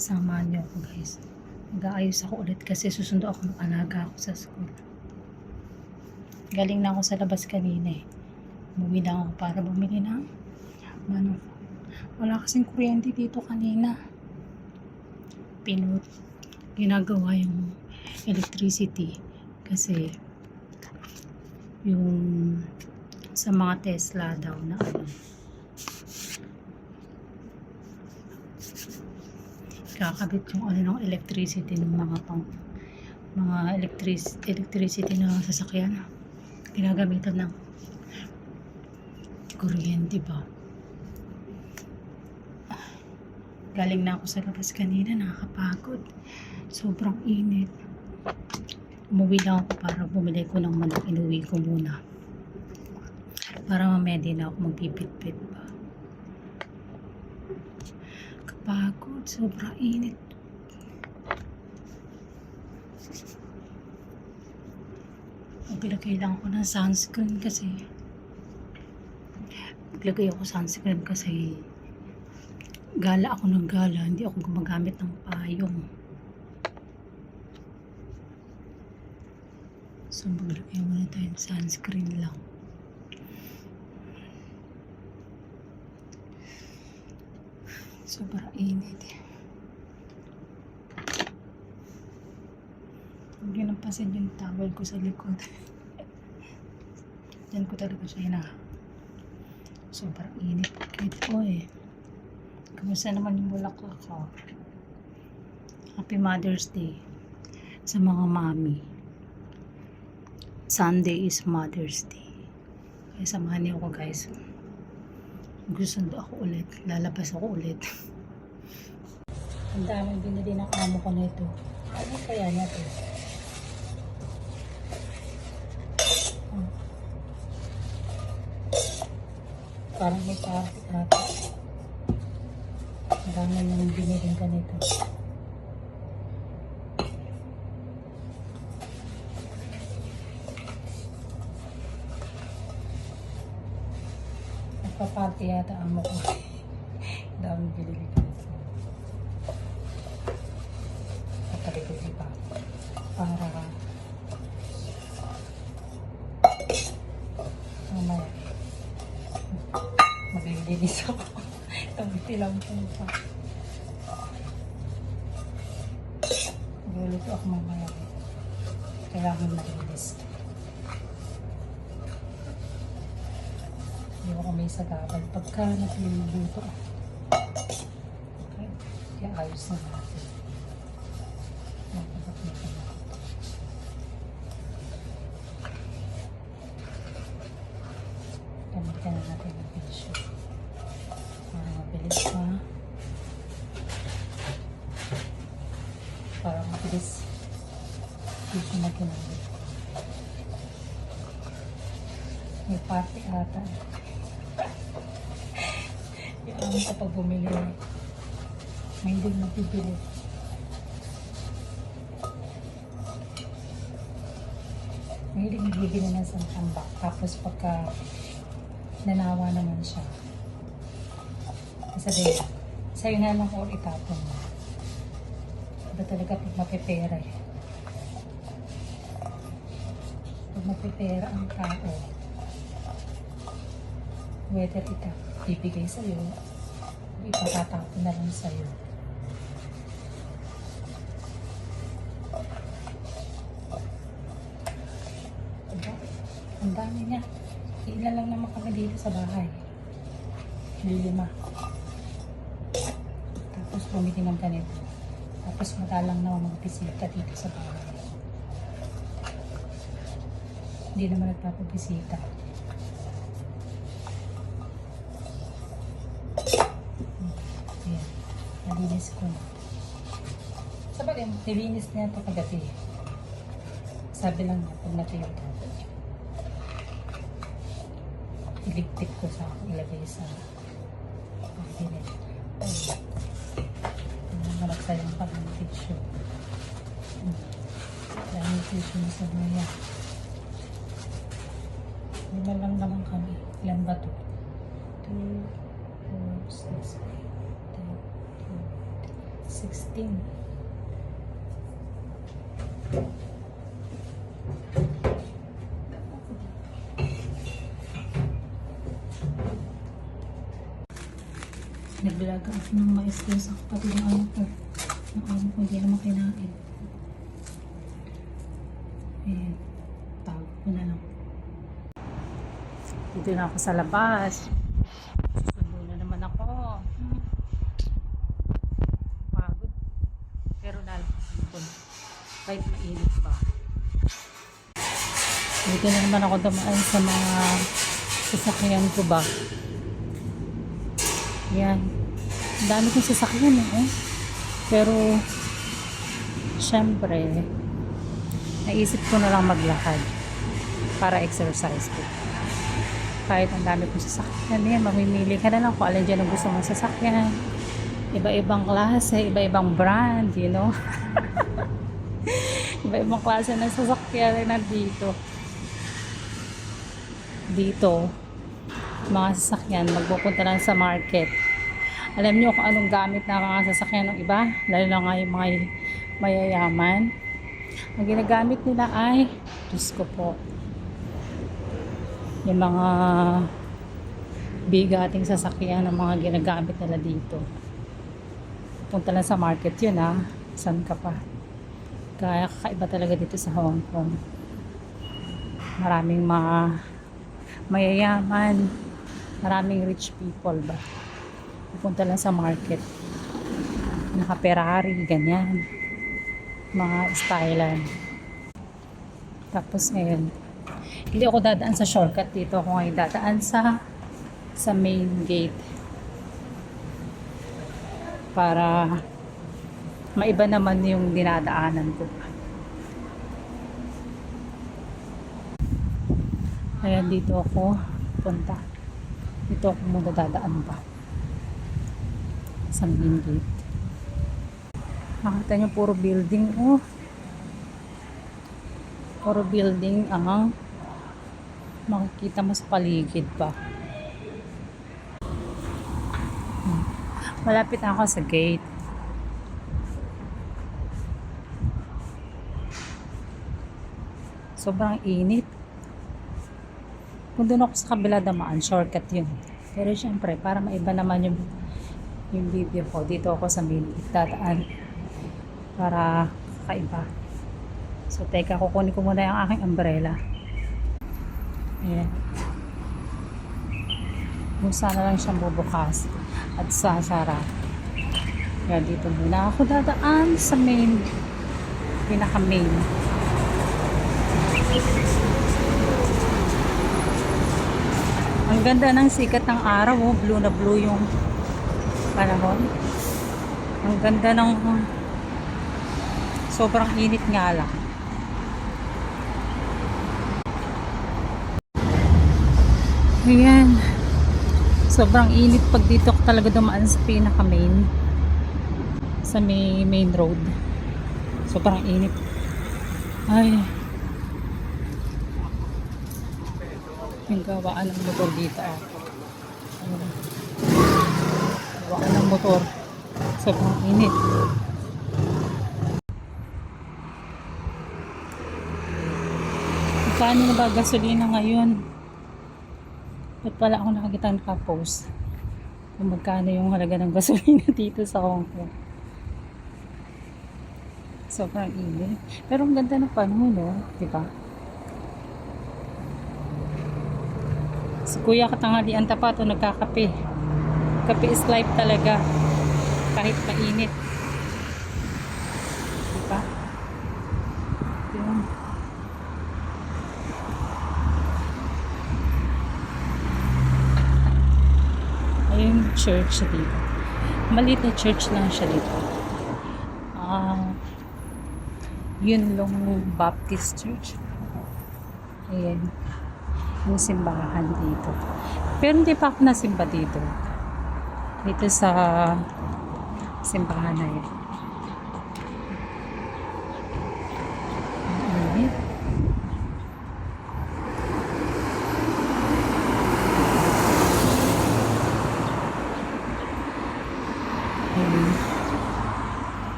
Samahan niyo ako guys. Mag-aayos ako ulit kasi susundo ako ng alaga ako sa school. Galing na ako sa labas kanina eh. Umuwi lang ako para bumili ng ano. Wala kasing kuryente dito kanina. Ginagawa yung electricity kasi yung sa mga Tesla daw na ano, kakabit yung ano ng electricity ng mga electricity na sasakyan, ginagamitan ng kuryente ba. Galing na ako sa labas kanina, nakakapagod, sobrang init. Umuwi lang ako para bumili ko ng manok, inuwi ko muna para mamaya din ako magpipit-pit pa. Kapagod, sobrang init. Maglagay lang ako ng sunscreen kasi gala ako ng gala, hindi ako gumagamit ng payong. So maglagay muna tayo ng sunscreen lang. Sobrang init. Huwag nyo napasin yung towel ko sa likod. Diyan ko talaga siya sobrang init. Kahit po eh. Kamusta naman yung bulaklak ko? Happy Mother's Day sa mga mami. Sunday is Mother's Day. Kaya samahan niyo ako guys. Gusto ako ulit. Lalabas ako ulit. Ang daming binili ng amo ko na ito. Ano kaya niya ito? Parang may party ata. Ang dami nang biniling ganito. Nagpa-party yata amo ko. Dami binili ganito. Patalikod pa. Para mamaya maglilinis ako. Tabiti lang po pa. Magluluto ako mamaya. Kailangan maglinis. Hindi ako may sagabal pagka nagluluto. Okay? Kaya ayos na natin. Magpapakita na. Gamitan na natin ang tissue. Para mabilis pa. Para mabilis tissue na ginamit. May party ata. Yung kapag bumili, may hindi mapibili. May hindi magbibili na sa tambak. Tapos pagka nanawa naman siya, sabi, sa'yo na lang ako itapon mo. Iba talaga pag mapipera eh. Pag mapipera ang tao, whether ibigay sa'yo, ipatatapon na lang sa'yo. Diba? Ang dami niya. Ilan lang naman kami dito sa bahay. 5. Tapos bumili ng ganito. Tapos madalang na magbisita dito sa bahay. Hindi naman nagpapabisita. Ayan. Nalinis ko na. Sabagay, nilinis niya ito kagabi. Sabi lang na pag natuyo ito. Iligpit ko sa ilagay sa cabinet. Nagsayang pa ng tissue. Dahil tissue na sa buya. 5 lang naman kami. Ilan ba ito? 2, 4, 6, 8, 10, 12, 6. 16. Nagbilaga ako ng mais doon sa kapatid ng ano ko. Ng ano ko, hindi naman kinain. Ayan. Tago ko na lang. Dito na ako sa labas. Susundo na naman ako. Pagod. Pero lalaki ko. Kahit mainit pa. Dito na naman ako dumaan sa mga sasakyan ko ba. Yan. Ang dami kong sasakyan eh. Pero, syempre, naisip ko na lang maglakad para exercise ko. Kahit ang dami kong sasakyan yan, mamimili ka na lang kung alin dyan ang gusto mong sasakyan. Iba-ibang klase, iba-ibang brand, you know. Iba-ibang klase ng sasakyan na nandito. Dito, mga sasakyan, magpupunta lang sa market. Alam niyo kung anong gamit na mga sasakyan ng iba, lalo na nga yung mga mayayaman. Ang ginagamit nila ay, Diyos ko po, yung mga bigating sasakyan ng mga ginagamit nila dito. Punta lang sa market yun ha. Saan ka pa? Kaya kakaiba talaga dito sa Hong Kong. Maraming mga mayayaman, maraming rich people ba. Pupunta lang sa market. Naka-Ferrari, ganyan. Mga stylan. Tapos ngayon, hindi ako dadaan sa shortcut dito. Ako ngayon dadaan sa main gate. Para maiba naman yung dinadaanan ko. Ayan, dito ako punta. Dito ako muna dadaan pa. Sa main gate. Makita nyo puro building. Oh. Puro building ang makikita mo sa paligid pa. Malapit ako sa gate. Sobrang init. Kung doon ako sa kabila damaan, shortcut yun. Pero syempre, para maiba naman yung video ko, dito ako sa main dadaan para kakaiba. So teka, kukunin ko muna yung aking umbrella. Ayan. Busa na lang siyang bubukas at sasara. Kaya dito muna ako dadaan sa main, pinaka main. Ang ganda ng sikat ng araw, oh. Blue na blue yung panahon. Ang ganda ng sobrang init nga lang. Ayan. Sobrang init pag dito ko talaga dumaan sa pinaka main. Sa main road. Sobrang init. Ay. Yung gawaan ng motor dito. Gawaan ng motor. Sobrang init. Paano na ba gasolina ngayon? Ba't pala ako nakakita naka-post kung magkano yung halaga ng gasolina dito sa Hong Kong. Sobrang init. Pero ang ganda ng panahon, no? Diba? Si Kuya katanghalian tapat o nagkakape. Kape is life talaga. Kahit mainit. Diba? Yun. Ayun yung church dito. Maliit na church lang siya dito. Yun Long Baptist Church. Ayan. Yung simbahan dito. Pero hindi pa ako nasimba dito. Dito sa simbahan na yun.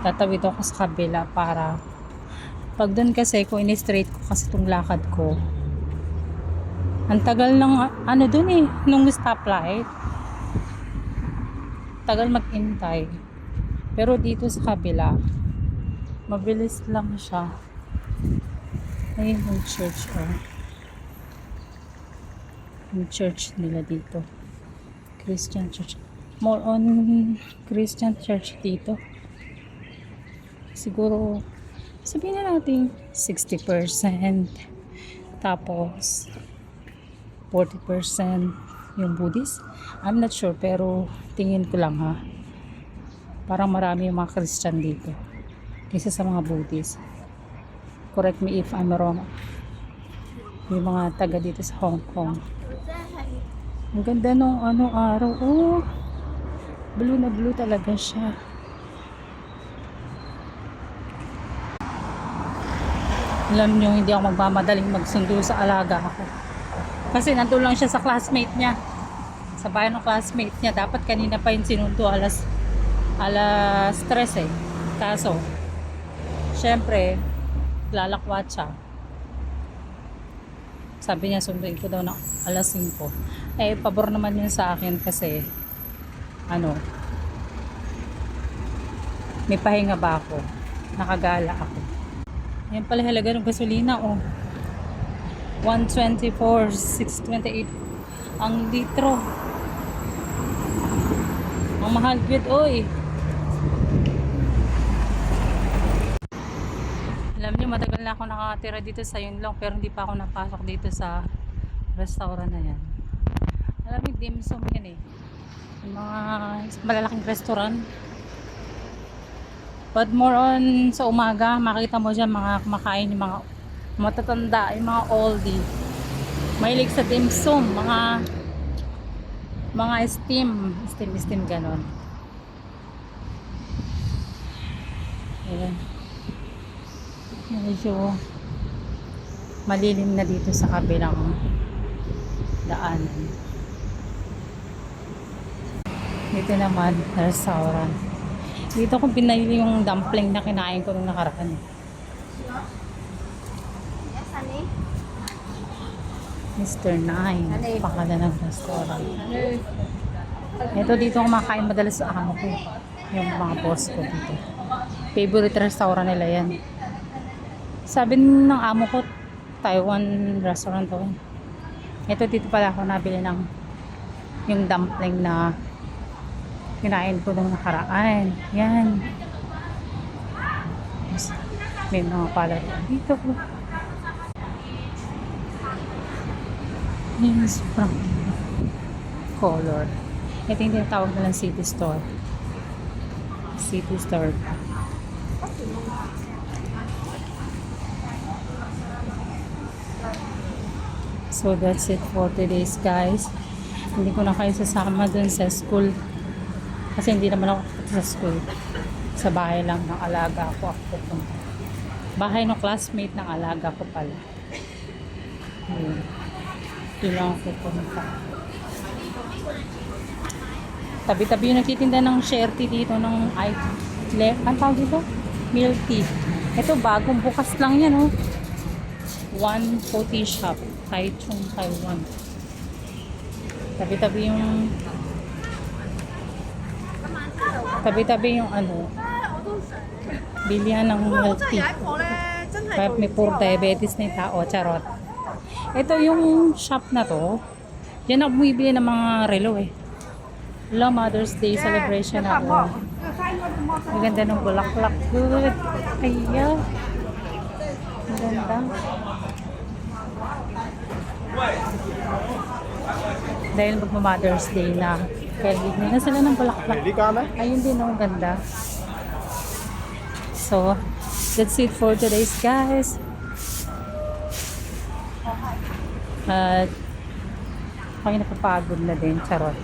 Tatawid ako sa kabila para pag doon kasi kung ini-straight ko kasi itong lakad ko, ang tagal ng ano doon eh, nung stoplight. Tagal mag-intay. Pero dito sa kabila, mabilis lang siya. Ayun yung church oh. Yung church nila dito. Christian church. More on Christian church dito. Siguro sabihin na natin 60%. Tapos 40% yung Buddhist. I'm not sure pero tingin ko lang ha. Parang marami yung mga Christian dito. Kaysa sa mga Buddhist. Correct me if I'm wrong. Yung mga taga dito sa Hong Kong. Ang ganda nung araw. Oh, blue na blue talaga siya. Alam nyo, hindi ako magmamadaling magsundo sa alaga ako. Kasi nandun lang siya sa classmate niya. Sa bahay ng classmate niya. Dapat kanina pa yung sinundo alas 3 eh. Kaso, syempre, lalakwat siya. Sabi niya sunduin ko daw ng alas 5. Eh, pabor naman yun sa akin kasi may pahinga ba ako? Nakagala ako. Yan pala halaga ng gasolina oh. 124, 628 ang litro. Ang mahal gud oy. Alam niyo, matagal na ako nakatira dito sa Yunlong pero hindi pa ako napasok dito sa restaurant na yan. Alam niyo, dim sum yan eh. Yung mga malalaking restaurant. But more on sa umaga, makita mo dyan mga kumakain, yung mga matatanda, yung mga oldie. Mahilig sa dim sum, mga steam ganon. Ayan. Medyo malilim na dito sa kabilang daanan. Dito naman, restaurant. Dito ko pinili yung dumpling na kinain ko nung nakaraan. Mr. Nine. Pangalan ng restaurant. Ito dito kumakain madalas sa amo ko. Yung mga boss ko dito. Favorite restaurant nila yan. Sabi ng amo ko, Taiwan restaurant to. Ito dito pala ako nabili ng yung dumpling na kinain ko nung nakaraan. Yan. May mga palad dito po. Yan, sobrang color. Ito yung tinatawag na lang city store. City store. So that's it for today's guys. Hindi ko na kayo sasama dun sa school. Kasi hindi naman ako sa school. Sa bahay lang ng alaga ko ako pupunta. Bahay ng classmate ng alaga ko pala. Doon lang ako pupunta. Tabi-tabi yung nagtitinda ng share tea dito ng ang tawag dito? Milk tea. Ito bagong bukas lang yan oh. One coffee shop. Taichung, Taiwan. Tabi-tabi yung bilihan ng milk tea. Kaya may puro diabetes na yung tao, charot. Ito yung shop na to. Diyan ako bumibili ng mga relo eh. Hello, Mother's Day celebration ako. Maganda ng bulaklak. Good. Kaya. Maganda. Dahil magma-Mother's Day na. Kaya bigyan na sila ng bulaklak. Ayun din ang ganda. So, that's it for today's guys. At ako'y napapagod na din. Charot.